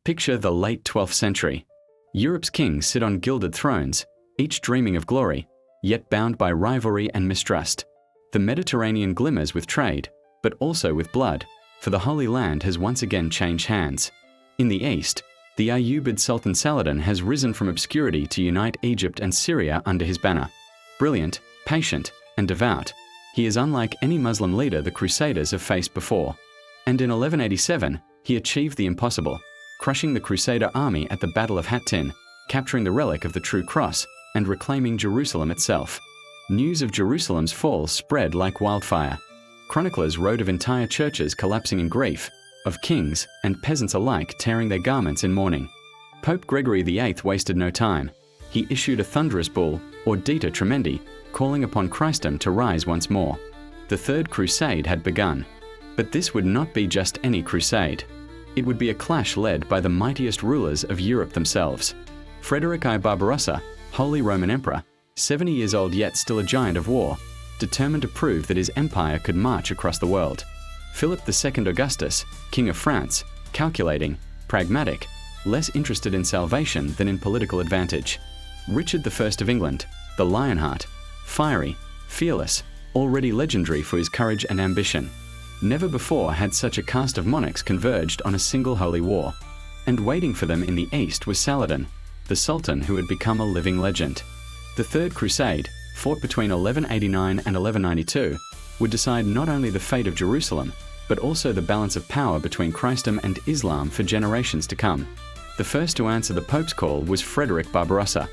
Picture the late 12th century. Europe's kings sit on gilded thrones, each dreaming of glory, yet bound by rivalry and mistrust. The Mediterranean glimmers with trade, but also with blood, for the Holy Land has once again changed hands. In the east, the Ayyubid Sultan Saladin has risen from obscurity to unite Egypt and Syria under his banner. Brilliant, patient, and devout, he is unlike any Muslim leader the Crusaders have faced before. And in 1187, he achieved the impossible, crushing the Crusader army at the Battle of Hattin, capturing the relic of the true cross, and reclaiming Jerusalem itself. News of Jerusalem's fall spread like wildfire. Chroniclers wrote of entire churches collapsing in grief, of kings and peasants alike tearing their garments in mourning. Pope Gregory VIII wasted no time. He issued a thunderous bull, Audita Tremendi, calling upon Christendom to rise once more. The Third Crusade had begun. But this would not be just any crusade. It would be a clash led by the mightiest rulers of Europe themselves. Frederick I Barbarossa, Holy Roman Emperor, 70 years old yet still a giant of war, determined to prove that his empire could march across the world. Philip II Augustus, King of France, calculating, pragmatic, less interested in salvation than in political advantage. Richard I of England, the Lionheart, fiery, fearless, already legendary for his courage and ambition. Never before had such a cast of monarchs converged on a single holy war. And waiting for them in the east was Saladin, the Sultan who had become a living legend. The Third Crusade, fought between 1189 and 1192, would decide not only the fate of Jerusalem, but also the balance of power between Christendom and Islam for generations to come. The first to answer the Pope's call was Frederick Barbarossa.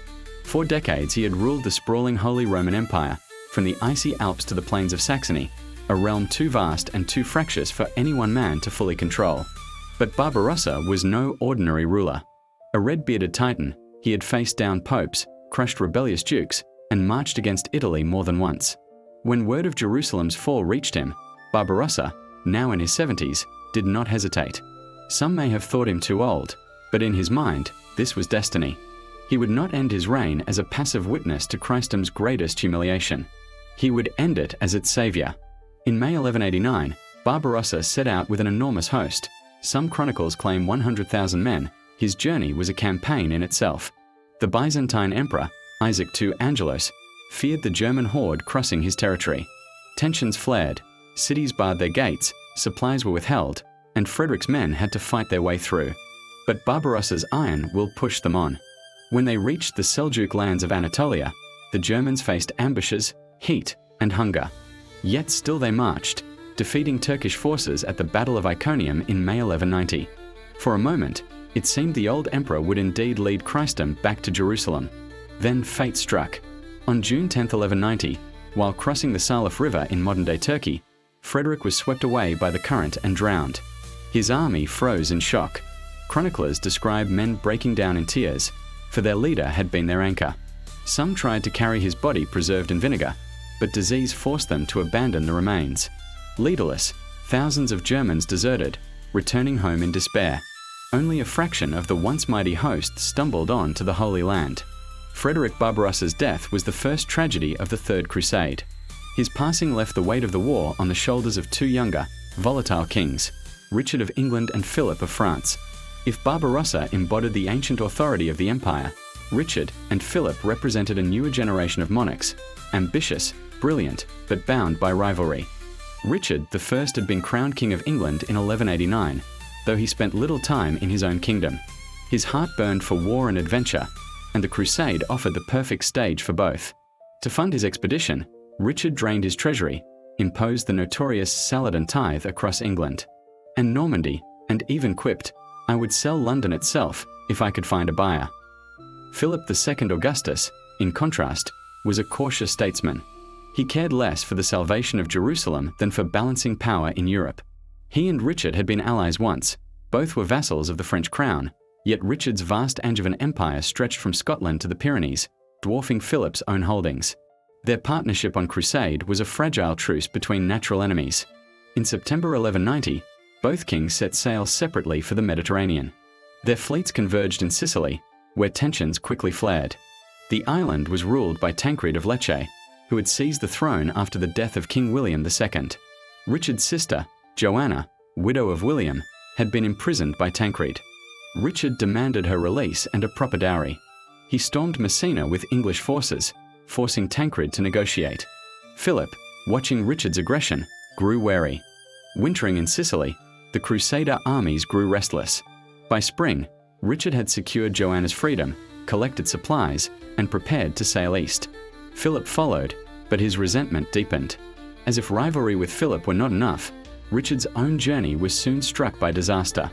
For decades he had ruled the sprawling Holy Roman Empire, from the icy Alps to the plains of Saxony, a realm too vast and too fractious for any one man to fully control. But Barbarossa was no ordinary ruler. A red-bearded titan, he had faced down popes, crushed rebellious dukes, and marched against Italy more than once. When word of Jerusalem's fall reached him, Barbarossa, now in his 70s, did not hesitate. Some may have thought him too old, but in his mind, this was destiny. He would not end his reign as a passive witness to Christendom's greatest humiliation. He would end it as its savior. In May 1189, Barbarossa set out with an enormous host. Some chronicles claim 100,000 men. His journey was a campaign in itself. The Byzantine Emperor, Isaac II Angelos, feared the German horde crossing his territory. Tensions flared, cities barred their gates, supplies were withheld, and Frederick's men had to fight their way through. But Barbarossa's iron will pushed them on. When they reached the Seljuk lands of Anatolia, the Germans faced ambushes, heat, and hunger. Yet still they marched, defeating Turkish forces at the Battle of Iconium in May 1190. For a moment, it seemed the old emperor would indeed lead Christendom back to Jerusalem. Then fate struck. On June 10, 1190, while crossing the Salif River in modern-day Turkey, Frederick was swept away by the current and drowned. His army froze in shock. Chroniclers describe men breaking down in tears, for their leader had been their anchor. Some tried to carry his body preserved in vinegar, but disease forced them to abandon the remains. Leaderless, thousands of Germans deserted, returning home in despair. Only a fraction of the once mighty host stumbled on to the Holy Land. Frederick Barbarossa's death was the first tragedy of the Third Crusade. His passing left the weight of the war on the shoulders of two younger, volatile kings, Richard of England and Philip of France. If Barbarossa embodied the ancient authority of the empire, Richard and Philip represented a newer generation of monarchs, ambitious, brilliant, but bound by rivalry. Richard I had been crowned King of England in 1189, though he spent little time in his own kingdom. His heart burned for war and adventure, and the crusade offered the perfect stage for both. To fund his expedition, Richard drained his treasury, imposed the notorious Saladin tithe across England and Normandy, and even quipped, "I would sell London itself if I could find a buyer." Philip II Augustus, in contrast, was a cautious statesman. He cared less for the salvation of Jerusalem than for balancing power in Europe. He and Richard had been allies once. Both were vassals of the French crown, yet Richard's vast Angevin empire stretched from Scotland to the Pyrenees, dwarfing Philip's own holdings. Their partnership on crusade was a fragile truce between natural enemies. In September 1190, both kings set sail separately for the Mediterranean. Their fleets converged in Sicily, where tensions quickly flared. The island was ruled by Tancred of Lecce, who had seized the throne after the death of King William II. Richard's sister, Joanna, widow of William, had been imprisoned by Tancred. Richard demanded her release and a proper dowry. He stormed Messina with English forces, forcing Tancred to negotiate. Philip, watching Richard's aggression, grew wary. Wintering in Sicily, the Crusader armies grew restless. By spring, Richard had secured Joanna's freedom, collected supplies, and prepared to sail east. Philip followed, but his resentment deepened. As if rivalry with Philip were not enough, Richard's own journey was soon struck by disaster.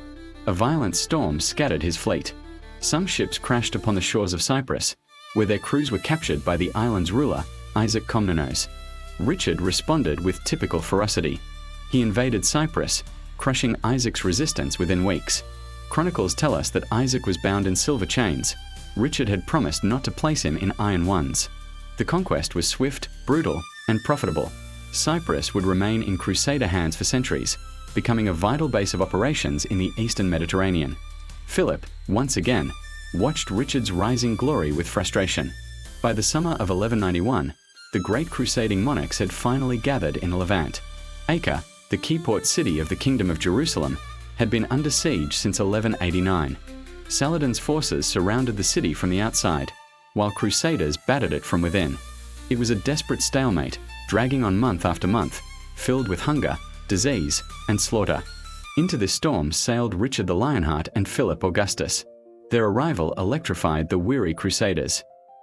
A violent storm scattered his fleet. Some ships crashed upon the shores of Cyprus, where their crews were captured by the island's ruler, Isaac Komnenos. Richard responded with typical ferocity. He invaded Cyprus, crushing Isaac's resistance within weeks. Chronicles tell us that Isaac was bound in silver chains. Richard had promised not to place him in iron ones. The conquest was swift, brutal, and profitable. Cyprus would remain in Crusader hands for centuries, becoming a vital base of operations in the eastern Mediterranean. Philip, once again, watched Richard's rising glory with frustration. By the summer of 1191, the great crusading monarchs had finally gathered in Levant. Acre, the key port city of the Kingdom of Jerusalem, had been under siege since 1189. Saladin's forces surrounded the city from the outside, while Crusaders battered it from within. It was a desperate stalemate, dragging on month after month, filled with hunger, disease, and slaughter. Into this storm sailed Richard the Lionheart and Philip Augustus. Their arrival electrified the weary Crusaders.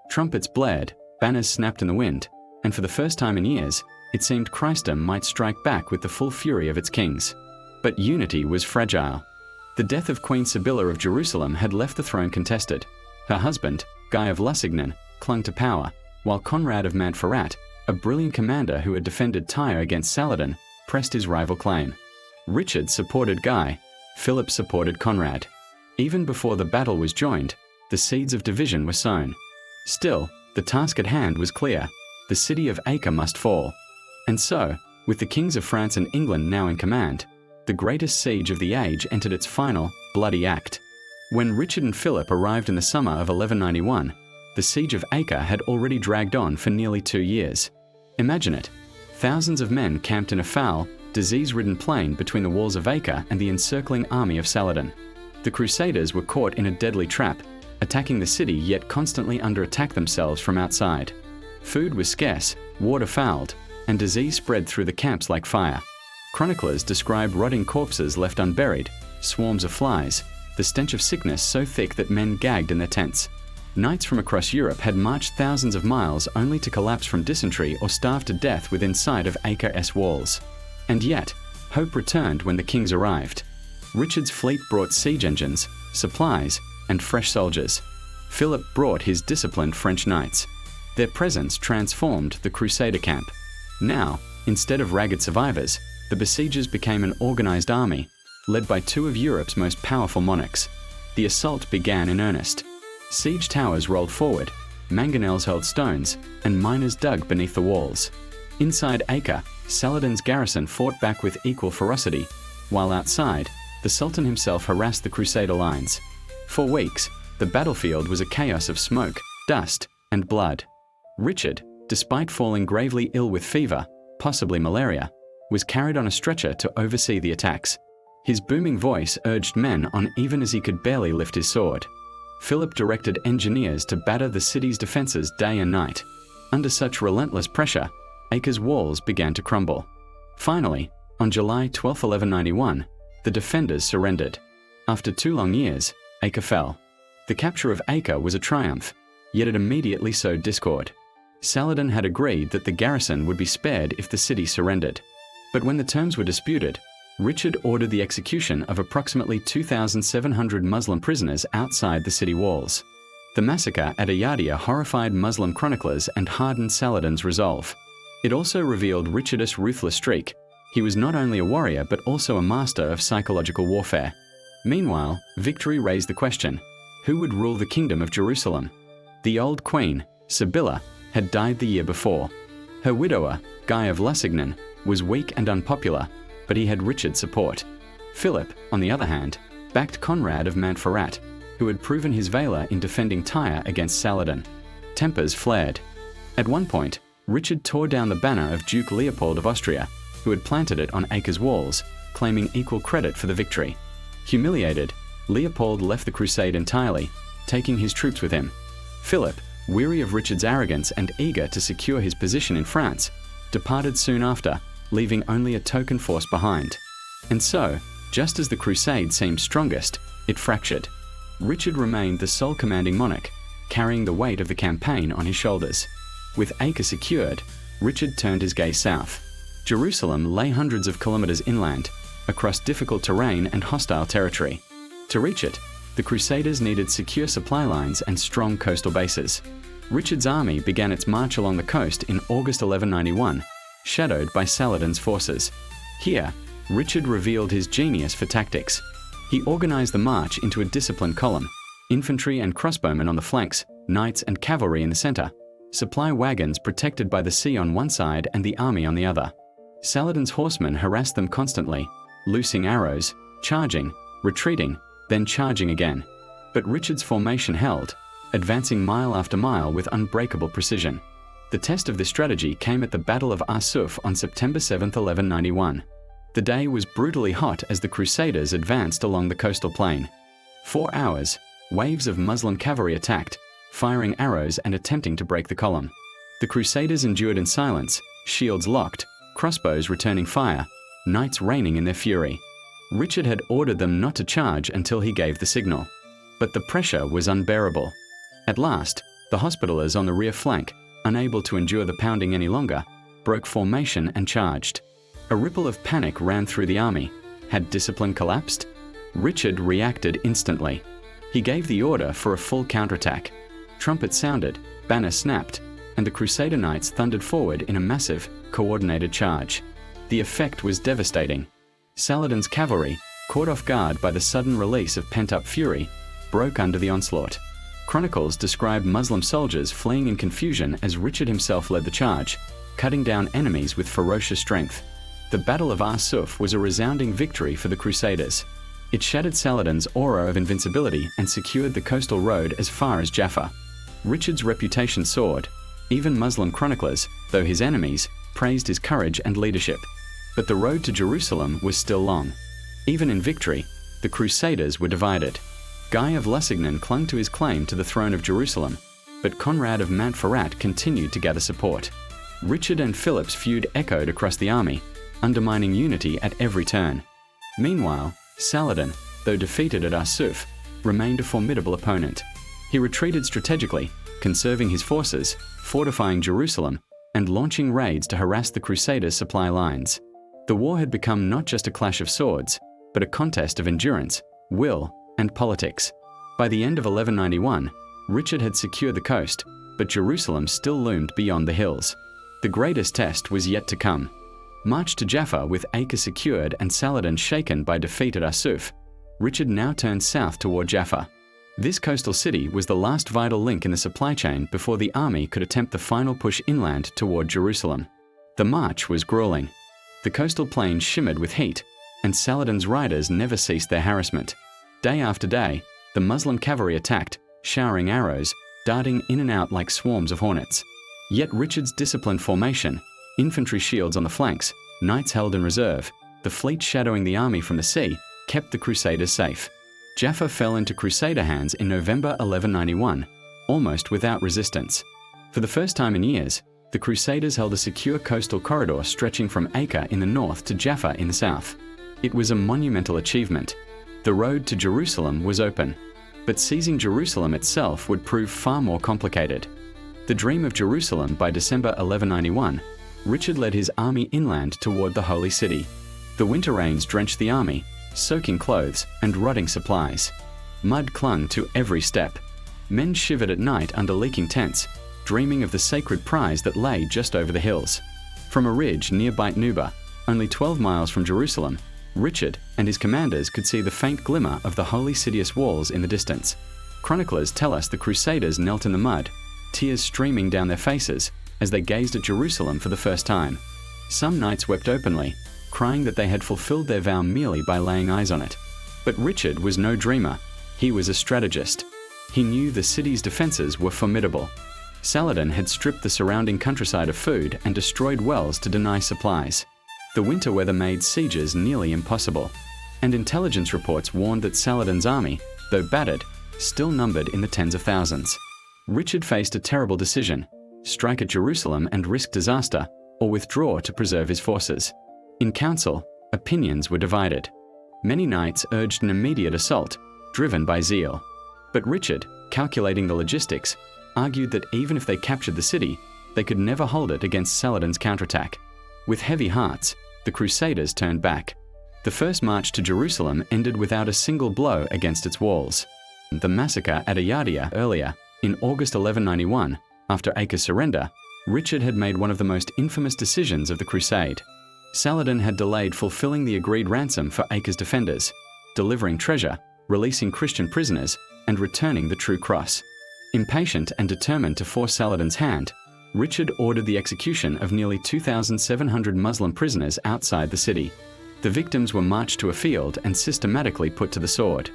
Trumpets blared, banners snapped in the wind, and for the first time in years, it seemed Christendom might strike back with the full fury of its kings. But unity was fragile. The death of Queen Sibylla of Jerusalem had left the throne contested. Her husband, Guy of Lusignan, clung to power, while Conrad of Montferrat, a brilliant commander who had defended Tyre against Saladin, pressed his rival claim. Richard supported Guy, Philip supported Conrad. Even before the battle was joined, the seeds of division were sown. Still, the task at hand was clear. The city of Acre must fall. And so, with the kings of France and England now in command, the greatest siege of the age entered its final, bloody act. When Richard and Philip arrived in the summer of 1191, the siege of Acre had already dragged on for nearly 2 years. Imagine it. Thousands of men camped in a foul, disease-ridden plain between the walls of Acre and the encircling army of Saladin. The Crusaders were caught in a deadly trap, attacking the city yet constantly under attack themselves from outside. Food was scarce, water fouled, and disease spread through the camps like fire. Chroniclers describe rotting corpses left unburied, swarms of flies, the stench of sickness so thick that men gagged in their tents. Knights from across Europe had marched thousands of miles only to collapse from dysentery or starve to death within sight of Acre's walls. And yet, hope returned when the kings arrived. Richard's fleet brought siege engines, supplies, and fresh soldiers. Philip brought his disciplined French knights. Their presence transformed the Crusader camp. Now, instead of ragged survivors, the besiegers became an organized army, led by 2 of Europe's most powerful monarchs. The assault began in earnest. Siege towers rolled forward, mangonels hurled stones, and miners dug beneath the walls. Inside Acre, Saladin's garrison fought back with equal ferocity, while outside, the Sultan himself harassed the Crusader lines. For weeks, the battlefield was a chaos of smoke, dust, and blood. Richard, despite falling gravely ill with fever, possibly malaria, was carried on a stretcher to oversee the attacks. His booming voice urged men on even as he could barely lift his sword. Philip directed engineers to batter the city's defenses day and night. Under such relentless pressure, Acre's walls began to crumble. Finally, on July 12, 1191, the defenders surrendered. After 2 long years, Acre fell. The capture of Acre was a triumph, yet it immediately sowed discord. Saladin had agreed that the garrison would be spared if the city surrendered. But when the terms were disputed, Richard ordered the execution of approximately 2,700 Muslim prisoners outside the city walls. The massacre at Ayadia horrified Muslim chroniclers and hardened Saladin's resolve. It also revealed Richard's ruthless streak. He was not only a warrior but also a master of psychological warfare. Meanwhile, victory raised the question: who would rule the kingdom of Jerusalem? The old queen, Sibylla, had died the year before. Her widower, Guy of Lusignan, was weak and unpopular, but he had Richard's support. Philip, on the other hand, backed Conrad of Montferrat, who had proven his valor in defending Tyre against Saladin. Tempers flared. At one point, Richard tore down the banner of Duke Leopold of Austria, who had planted it on Acre's walls, claiming equal credit for the victory. Humiliated, Leopold left the crusade entirely, taking his troops with him. Philip, weary of Richard's arrogance and eager to secure his position in France, departed soon after, leaving only a token force behind. And so, just as the crusade seemed strongest, it fractured. Richard remained the sole commanding monarch, carrying the weight of the campaign on his shoulders. With Acre secured, Richard turned his gaze south. Jerusalem lay hundreds of kilometers inland, across difficult terrain and hostile territory. To reach it, the Crusaders needed secure supply lines and strong coastal bases. Richard's army began its march along the coast in August 1191, shadowed by Saladin's forces. Here, Richard revealed his genius for tactics. He organized the march into a disciplined column, infantry and crossbowmen on the flanks, knights and cavalry in the center, supply wagons protected by the sea on one side and the army on the other. Saladin's horsemen harassed them constantly, loosing arrows, charging, retreating, then charging again. But Richard's formation held, advancing mile after mile with unbreakable precision. The test of this strategy came at the Battle of Arsuf on September 7, 1191. The day was brutally hot as the Crusaders advanced along the coastal plain. 4 hours, waves of Muslim cavalry attacked, firing arrows and attempting to break the column. The Crusaders endured in silence, shields locked, crossbows returning fire, knights reigning in their fury. Richard had ordered them not to charge until he gave the signal. But the pressure was unbearable. At last, the Hospitallers on the rear flank, unable to endure the pounding any longer, broke formation and charged. A ripple of panic ran through the army. Had discipline collapsed? Richard reacted instantly. He gave the order for a full counterattack. Trumpets sounded, banners snapped, and the Crusader knights thundered forward in a massive, coordinated charge. The effect was devastating. Saladin's cavalry, caught off guard by the sudden release of pent-up fury, broke under the onslaught. Chronicles describe Muslim soldiers fleeing in confusion as Richard himself led the charge, cutting down enemies with ferocious strength. The Battle of Arsuf was a resounding victory for the Crusaders. It shattered Saladin's aura of invincibility and secured the coastal road as far as Jaffa. Richard's reputation soared. Even Muslim chroniclers, though his enemies, praised his courage and leadership. But the road to Jerusalem was still long. Even in victory, the Crusaders were divided. Guy of Lusignan clung to his claim to the throne of Jerusalem, but Conrad of Montferrat continued to gather support. Richard and Philip's feud echoed across the army, undermining unity at every turn. Meanwhile, Saladin, though defeated at Arsuf, remained a formidable opponent. He retreated strategically, conserving his forces, fortifying Jerusalem, and launching raids to harass the Crusaders' supply lines. The war had become not just a clash of swords, but a contest of endurance, will, and politics. By the end of 1191, Richard had secured the coast, but Jerusalem still loomed beyond the hills. The greatest test was yet to come. Marched to Jaffa with Acre secured and Saladin shaken by defeat at Arsuf, Richard now turned south toward Jaffa. This coastal city was the last vital link in the supply chain before the army could attempt the final push inland toward Jerusalem. The march was grueling. The coastal plain shimmered with heat, and Saladin's riders never ceased their harassment. Day after day, the Muslim cavalry attacked, showering arrows, darting in and out like swarms of hornets. Yet Richard's disciplined formation, infantry shields on the flanks, knights held in reserve, the fleet shadowing the army from the sea, kept the Crusaders safe. Jaffa fell into Crusader hands in November 1191, almost without resistance. For the first time in years, the Crusaders held a secure coastal corridor stretching from Acre in the north to Jaffa in the south. It was a monumental achievement. The road to Jerusalem was open, but seizing Jerusalem itself would prove far more complicated. The dream of Jerusalem by December 1191, Richard led his army inland toward the Holy City. The winter rains drenched the army, soaking clothes and rotting supplies. Mud clung to every step. Men shivered at night under leaking tents, dreaming of the sacred prize that lay just over the hills. From a ridge near Beit Nuba, only 12 miles from Jerusalem, Richard and his commanders could see the faint glimmer of the holy city's walls in the distance. Chroniclers tell us the Crusaders knelt in the mud, tears streaming down their faces as they gazed at Jerusalem for the first time. Some knights wept openly, crying that they had fulfilled their vow merely by laying eyes on it. But Richard was no dreamer. He was a strategist. He knew the city's defenses were formidable. Saladin had stripped the surrounding countryside of food and destroyed wells to deny supplies. The winter weather made sieges nearly impossible. and intelligence reports warned that Saladin's army, though battered, still numbered in the tens of thousands. Richard faced a terrible decision: strike at Jerusalem and risk disaster, or withdraw to preserve his forces. In council, opinions were divided. Many knights urged an immediate assault, driven by zeal. But Richard, calculating the logistics, argued that even if they captured the city, they could never hold it against Saladin's counterattack. With heavy hearts, the Crusaders turned back. The first march to Jerusalem ended without a single blow against its walls. The massacre at Ayadia earlier, in August 1191, after Acre's surrender, Richard had made one of the most infamous decisions of the Crusade. Saladin had delayed fulfilling the agreed ransom for Acre's defenders, delivering treasure, releasing Christian prisoners, and returning the true cross. Impatient and determined to force Saladin's hand, Richard ordered the execution of nearly 2,700 Muslim prisoners outside the city. The victims were marched to a field and systematically put to the sword.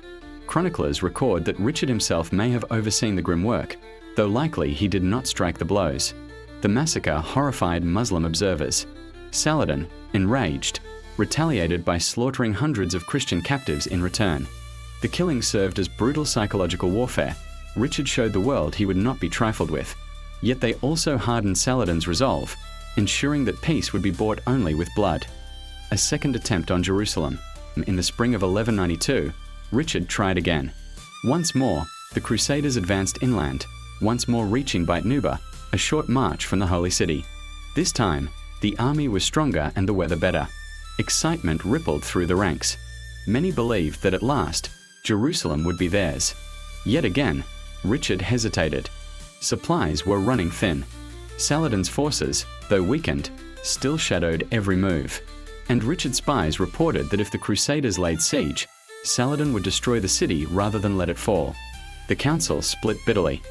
Chroniclers record that Richard himself may have overseen the grim work, though likely he did not strike the blows. The massacre horrified Muslim observers. Saladin, enraged, retaliated by slaughtering hundreds of Christian captives in return. The killing served as brutal psychological warfare. Richard showed the world he would not be trifled with. Yet they also hardened Saladin's resolve, ensuring that peace would be bought only with blood. A second attempt on Jerusalem. In the spring of 1192, Richard tried again. Once more, the Crusaders advanced inland, once more reaching Beit Nuba, a short march from the Holy City. This time, the army was stronger and the weather better. Excitement rippled through the ranks. Many believed that at last, Jerusalem would be theirs. Yet again, Richard hesitated. Supplies were running thin. Saladin's forces, though weakened, still shadowed every move. And Richard's spies reported that if the Crusaders laid siege, Saladin would destroy the city rather than let it fall. The council split bitterly.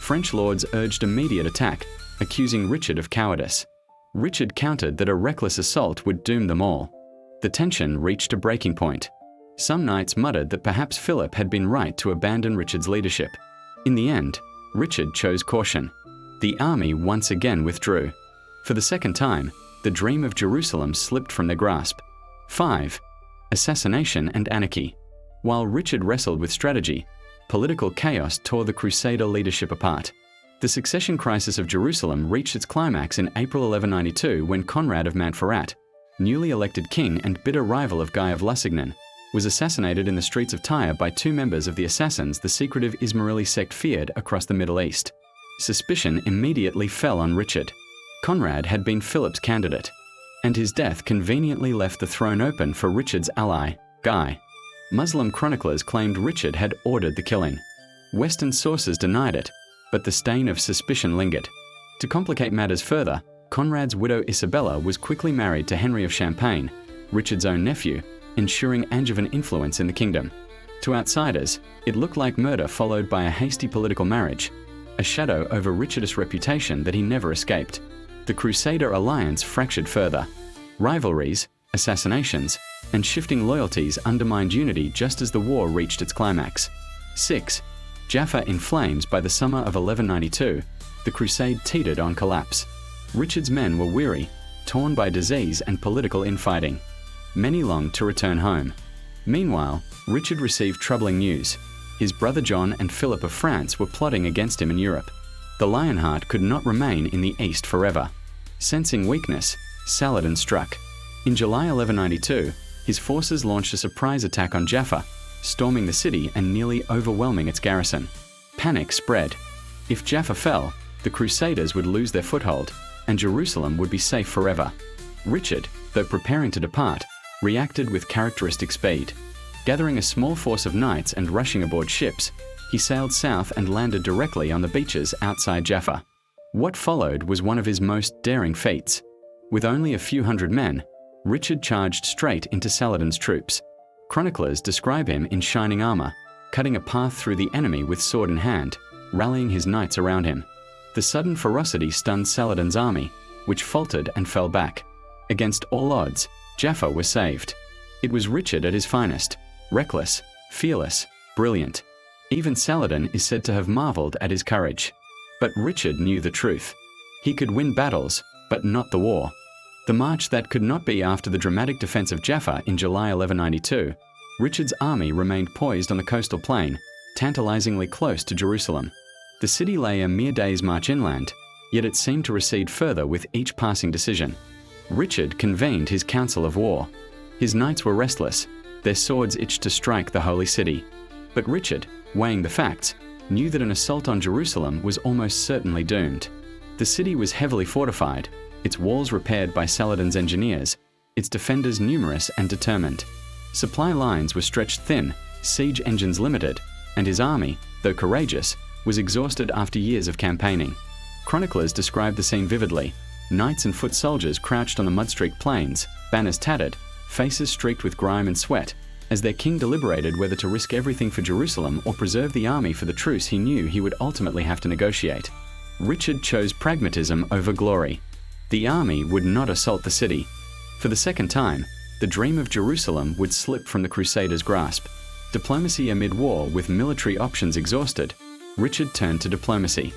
French lords urged immediate attack, accusing Richard of cowardice. Richard countered that a reckless assault would doom them all. The tension reached a breaking point. Some knights muttered that perhaps Philip had been right to abandon Richard's leadership. In the end, Richard chose caution. The army once again withdrew. For the second time, the dream of Jerusalem slipped from their grasp. 5. Assassination and anarchy. While Richard wrestled with strategy, political chaos tore the Crusader leadership apart. The succession crisis of Jerusalem reached its climax in April 1192 when Conrad of Montferrat, newly elected king and bitter rival of Guy of Lusignan, was assassinated in the streets of Tyre by two members of the assassins the secretive Ismaili sect feared across the Middle East. Suspicion immediately fell on Richard. Conrad had been Philip's candidate, and his death conveniently left the throne open for Richard's ally, Guy. Muslim chroniclers claimed Richard had ordered the killing. Western sources denied it, but the stain of suspicion lingered. To complicate matters further, Conrad's widow Isabella was quickly married to Henry of Champagne, Richard's own nephew, ensuring Angevin influence in the kingdom. To outsiders, it looked like murder followed by a hasty political marriage, a shadow over Richard's reputation that he never escaped. The Crusader alliance fractured further. Rivalries, assassinations, and shifting loyalties undermined unity just as the war reached its climax. 6. Jaffa in flames. By the summer of 1192, the crusade teetered on collapse. Richard's men were weary, torn by disease and political infighting. Many longed to return home. Meanwhile, Richard received troubling news. His brother John and Philip of France were plotting against him in Europe. The Lionheart could not remain in the east forever. Sensing weakness, Saladin struck. In July 1192, his forces launched a surprise attack on Jaffa, storming the city and nearly overwhelming its garrison. Panic spread. If Jaffa fell, the Crusaders would lose their foothold, and Jerusalem would be safe forever. Richard, though preparing to depart, reacted with characteristic speed. Gathering a small force of knights and rushing aboard ships, he sailed south and landed directly on the beaches outside Jaffa. What followed was one of his most daring feats. With only a few hundred men, Richard charged straight into Saladin's troops. Chroniclers describe him in shining armor, cutting a path through the enemy with sword in hand, rallying his knights around him. The sudden ferocity stunned Saladin's army, which faltered and fell back. Against all odds, Jaffa was saved. It was Richard at his finest, reckless, fearless, brilliant. Even Saladin is said to have marveled at his courage. But Richard knew the truth. He could win battles, but not the war. The march that could not be after the dramatic defense of Jaffa in July 1192 Richard's army remained poised on the coastal plain, tantalizingly close to Jerusalem. The city lay a mere day's march inland, yet it seemed to recede further with each passing decision. Richard convened his council of war. His knights were restless, their swords itched to strike the holy city. But Richard, weighing the facts, knew that an assault on Jerusalem was almost certainly doomed. The city was heavily fortified, its walls repaired by Saladin's engineers, its defenders numerous and determined. Supply lines were stretched thin, siege engines limited, and his army, though courageous, was exhausted after years of campaigning. Chroniclers describe the scene vividly. Knights and foot soldiers crouched on the mud-streaked plains, banners tattered, faces streaked with grime and sweat, as their king deliberated whether to risk everything for Jerusalem or preserve the army for the truce he knew he would ultimately have to negotiate. Richard chose pragmatism over glory. The army would not assault the city. For the second time, the dream of Jerusalem would slip from the Crusaders' grasp. Diplomacy amid war with military options exhausted, Richard turned to diplomacy.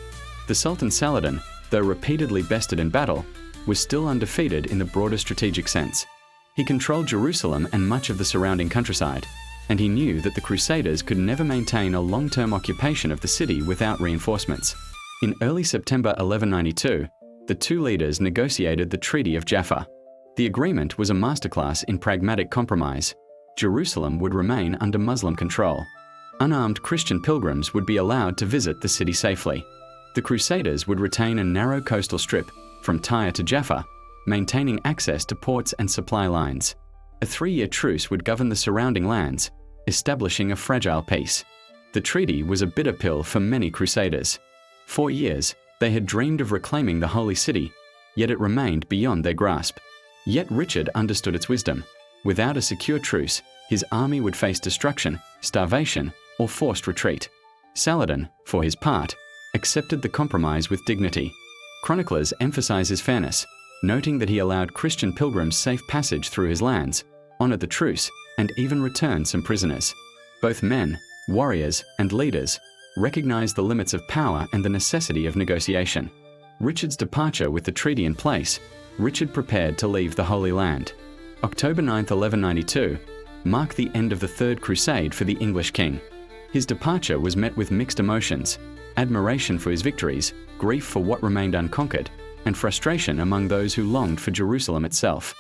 The Sultan Saladin, though repeatedly bested in battle, was still undefeated in the broader strategic sense. He controlled Jerusalem and much of the surrounding countryside, and he knew that the Crusaders could never maintain a long-term occupation of the city without reinforcements. In early September 1192, the two leaders negotiated the Treaty of Jaffa. The agreement was a masterclass in pragmatic compromise. Jerusalem would remain under Muslim control. Unarmed Christian pilgrims would be allowed to visit the city safely. The Crusaders would retain a narrow coastal strip, from Tyre to Jaffa, maintaining access to ports and supply lines. A 3-year truce would govern the surrounding lands, establishing a fragile peace. The treaty was a bitter pill for many Crusaders. For years, they had dreamed of reclaiming the Holy City, yet it remained beyond their grasp. Yet Richard understood its wisdom. Without a secure truce, his army would face destruction, starvation, or forced retreat. Saladin, for his part, accepted the compromise with dignity. Chroniclers emphasize his fairness, noting that he allowed Christian pilgrims safe passage through his lands, honored the truce, and even returned some prisoners. Both men, warriors, and leaders recognized the limits of power and the necessity of negotiation. Richard's departure with the treaty in place, Richard prepared to leave the Holy Land. October 9, 1192, marked the end of the Third Crusade for the English king. His departure was met with mixed emotions: admiration for his victories, grief for what remained unconquered, and frustration among those who longed for Jerusalem itself.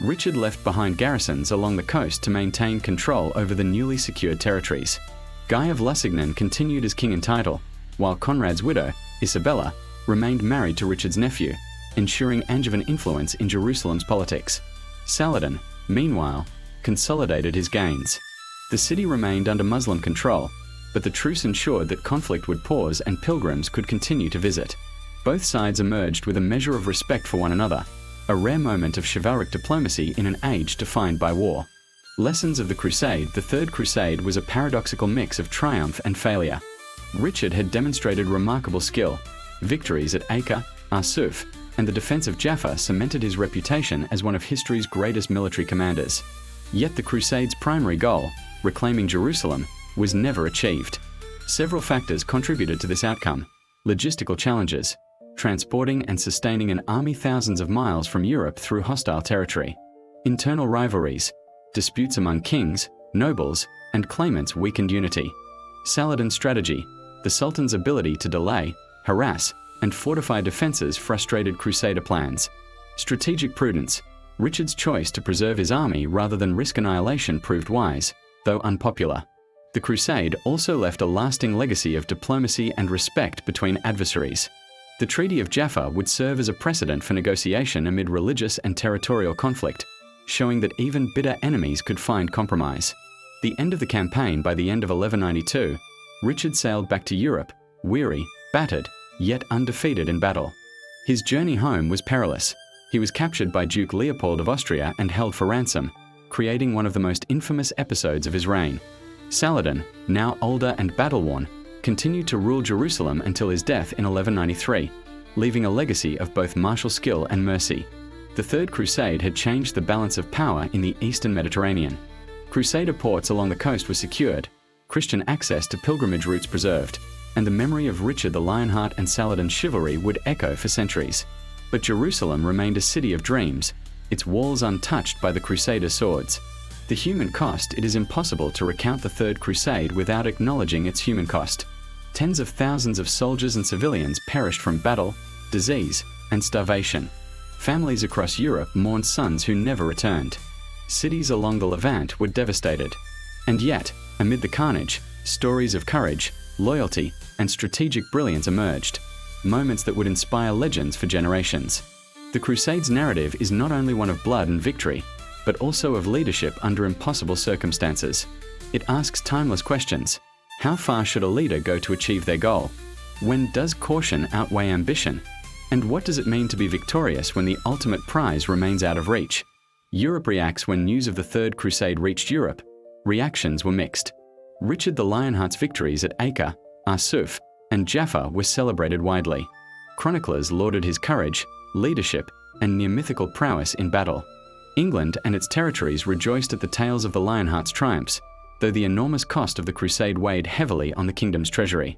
Richard left behind garrisons along the coast to maintain control over the newly secured territories. Guy of Lusignan continued as king in title, while Conrad's widow, Isabella, remained married to Richard's nephew, ensuring Angevin influence in Jerusalem's politics. Saladin, meanwhile, consolidated his gains. The city remained under Muslim control, but the truce ensured that conflict would pause and pilgrims could continue to visit. Both sides emerged with a measure of respect for one another, a rare moment of chivalric diplomacy in an age defined by war. Lessons of the Crusade. The Third Crusade was a paradoxical mix of triumph and failure. Richard had demonstrated remarkable skill. Victories at Acre, Arsuf, and the defense of Jaffa cemented his reputation as one of history's greatest military commanders. Yet the Crusade's primary goal, reclaiming Jerusalem, was never achieved. Several factors contributed to this outcome: logistical challenges, transporting and sustaining an army thousands of miles from Europe through hostile territory; internal rivalries, disputes among kings, nobles, and claimants weakened unity; Saladin's strategy, the Sultan's ability to delay, harass, and fortify defenses frustrated Crusader plans; strategic prudence, Richard's choice to preserve his army rather than risk annihilation proved wise, though unpopular. The Crusade also left a lasting legacy of diplomacy and respect between adversaries. The Treaty of Jaffa would serve as a precedent for negotiation amid religious and territorial conflict, showing that even bitter enemies could find compromise. The end of the campaign. By the end of 1192, Richard sailed back to Europe, weary, battered, yet undefeated in battle. His journey home was perilous. He was captured by Duke Leopold of Austria and held for ransom, creating one of the most infamous episodes of his reign. Saladin, now older and battle-worn, continued to rule Jerusalem until his death in 1193, leaving a legacy of both martial skill and mercy. The Third Crusade had changed the balance of power in the eastern Mediterranean. Crusader ports along the coast were secured, Christian access to pilgrimage routes preserved, and the memory of Richard the Lionheart and Saladin's chivalry would echo for centuries. But Jerusalem remained a city of dreams, its walls untouched by the Crusader swords. The human cost. It is impossible to recount the Third Crusade without acknowledging its human cost. Tens of thousands of soldiers and civilians perished from battle, disease, and starvation. Families across Europe mourned sons who never returned. Cities along the Levant were devastated. And yet, amid the carnage, stories of courage, loyalty, and strategic brilliance emerged, moments that would inspire legends for generations. The Crusades' narrative is not only one of blood and victory, but also of leadership under impossible circumstances. It asks timeless questions. How far should a leader go to achieve their goal? When does caution outweigh ambition? And what does it mean to be victorious when the ultimate prize remains out of reach? Europe reacts. When news of the Third Crusade reached Europe, reactions were mixed. Richard the Lionheart's victories at Acre, Arsuf, and Jaffa were celebrated widely. Chroniclers lauded his courage, leadership, and near-mythical prowess in battle. England and its territories rejoiced at the tales of the Lionheart's triumphs, though the enormous cost of the crusade weighed heavily on the kingdom's treasury.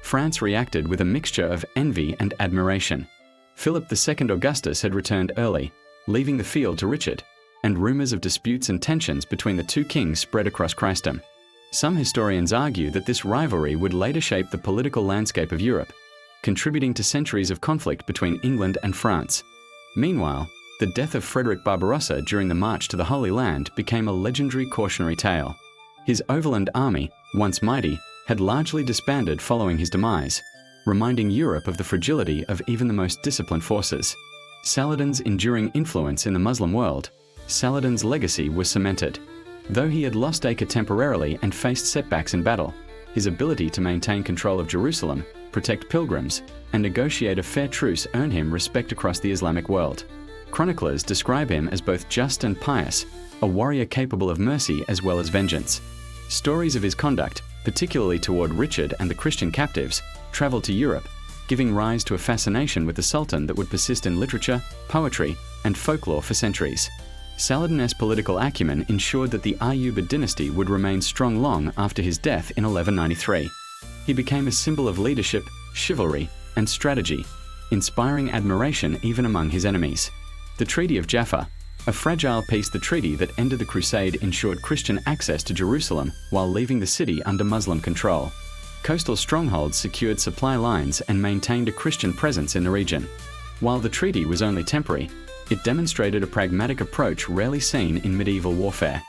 France reacted with a mixture of envy and admiration. Philip II Augustus had returned early, leaving the field to Richard, and rumors of disputes and tensions between the two kings spread across Christendom. Some historians argue that this rivalry would later shape the political landscape of Europe, contributing to centuries of conflict between England and France. Meanwhile, the death of Frederick Barbarossa during the march to the Holy Land became a legendary cautionary tale. His overland army, once mighty, had largely disbanded following his demise, reminding Europe of the fragility of even the most disciplined forces. Saladin's enduring influence in the Muslim world. Saladin's legacy was cemented. Though he had lost Acre temporarily and faced setbacks in battle, his ability to maintain control of Jerusalem, protect pilgrims, and negotiate a fair truce earned him respect across the Islamic world. Chroniclers describe him as both just and pious, a warrior capable of mercy as well as vengeance. Stories of his conduct, particularly toward Richard and the Christian captives, traveled to Europe, giving rise to a fascination with the Sultan that would persist in literature, poetry, and folklore for centuries. Saladin's political acumen ensured that the Ayyubid dynasty would remain strong long after his death in 1193. He became a symbol of leadership, chivalry, and strategy, inspiring admiration even among his enemies. The Treaty of Jaffa, a fragile peace. The treaty that ended the crusade ensured Christian access to Jerusalem while leaving the city under Muslim control. Coastal strongholds secured supply lines and maintained a Christian presence in the region. While the treaty was only temporary, it demonstrated a pragmatic approach rarely seen in medieval warfare.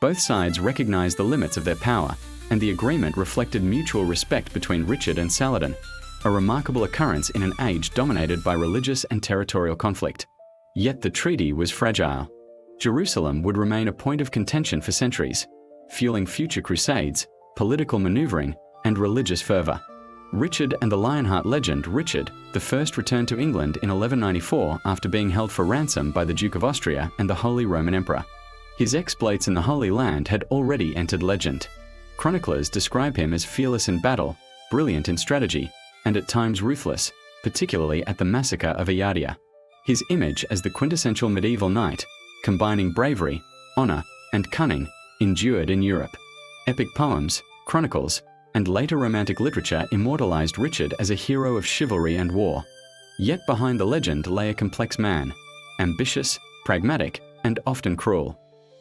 Both sides recognized the limits of their power, and the agreement reflected mutual respect between Richard and Saladin, a remarkable occurrence in an age dominated by religious and territorial conflict. Yet the treaty was fragile. Jerusalem would remain a point of contention for centuries, fueling future crusades, political maneuvering, and religious fervor. Richard and the Lionheart legend. Richard I returned to England in 1194 after being held for ransom by the Duke of Austria and the Holy Roman Emperor. His exploits in the Holy Land had already entered legend. Chroniclers describe him as fearless in battle, brilliant in strategy, and at times ruthless, particularly at the massacre of Ayadia. His image as the quintessential medieval knight, combining bravery, honor, and cunning, endured in Europe. Epic poems, chronicles, and later romantic literature immortalized Richard as a hero of chivalry and war. Yet behind the legend lay a complex man, ambitious, pragmatic, and often cruel.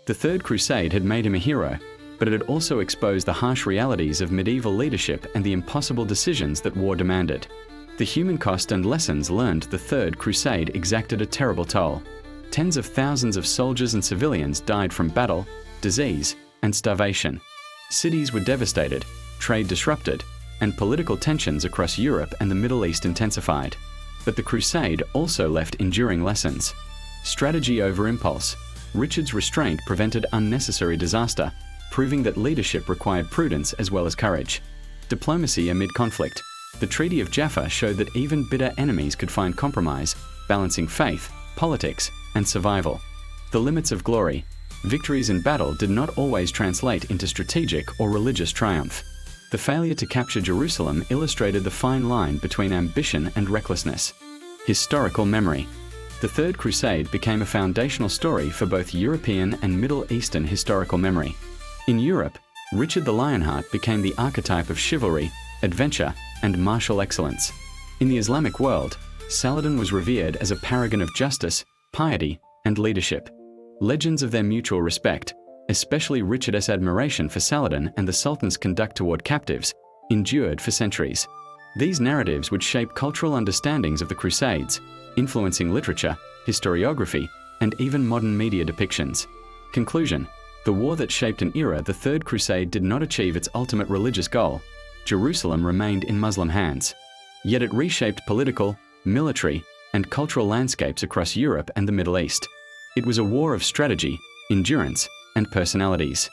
The Third Crusade had made him a hero, but it had also exposed the harsh realities of medieval leadership and the impossible decisions that war demanded. The human cost and lessons learned. The Third Crusade exacted a terrible toll. Tens of thousands of soldiers and civilians died from battle, disease, and starvation. Cities were devastated, trade disrupted, and political tensions across Europe and the Middle East intensified. But the Crusade also left enduring lessons. Strategy over impulse. Richard's restraint prevented unnecessary disaster, proving that leadership required prudence as well as courage. Diplomacy amid conflict. The Treaty of Jaffa showed that even bitter enemies could find compromise, balancing faith, politics, and survival. The limits of glory. Victories in battle did not always translate into strategic or religious triumph. The failure to capture Jerusalem illustrated the fine line between ambition and recklessness. Historical memory. The Third Crusade became a foundational story for both European and Middle Eastern historical memory. In Europe, Richard the Lionheart became the archetype of chivalry, adventure, and martial excellence. In the Islamic world, Saladin was revered as a paragon of justice, piety, and leadership. Legends of their mutual respect, especially Richard's admiration for Saladin and the Sultan's conduct toward captives, endured for centuries. These narratives would shape cultural understandings of the Crusades, influencing literature, historiography, and even modern media depictions. Conclusion: the war that shaped an era, the Third Crusade, did not achieve its ultimate religious goal. Jerusalem remained in Muslim hands. Yet it reshaped political, military, and cultural landscapes across Europe and the Middle East. It was a war of strategy, endurance, and personalities.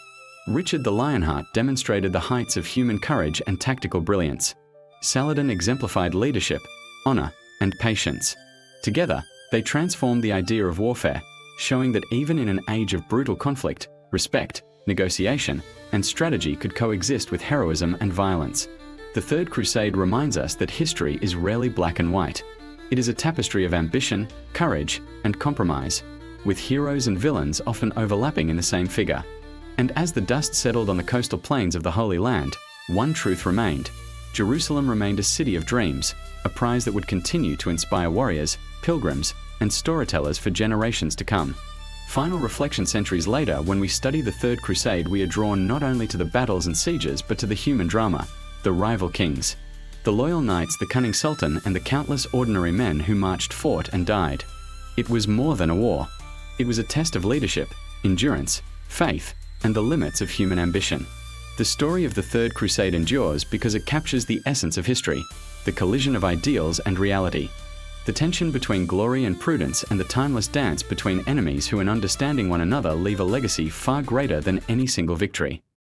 Richard the Lionheart demonstrated the heights of human courage and tactical brilliance. Saladin exemplified leadership, honor, and patience. Together, they transformed the idea of warfare, showing that even in an age of brutal conflict, respect, negotiation, and strategy could coexist with heroism and violence. The Third Crusade reminds us that history is rarely black and white. It is a tapestry of ambition, courage, and compromise, with heroes and villains often overlapping in the same figure. And as the dust settled on the coastal plains of the Holy Land, one truth remained: Jerusalem remained a city of dreams, a prize that would continue to inspire warriors, pilgrims, and storytellers for generations to come. Final reflection: centuries later, when we study the Third Crusade, we are drawn not only to the battles and sieges, but to the human drama, the rival kings, the loyal knights, the cunning Sultan, and the countless ordinary men who marched, fought, and died. It was more than a war. It was a test of leadership, endurance, faith, and the limits of human ambition. The story of the Third Crusade endures because it captures the essence of history, the collision of ideals and reality, the tension between glory and prudence, and the timeless dance between enemies who, in understanding one another, leave a legacy far greater than any single victory.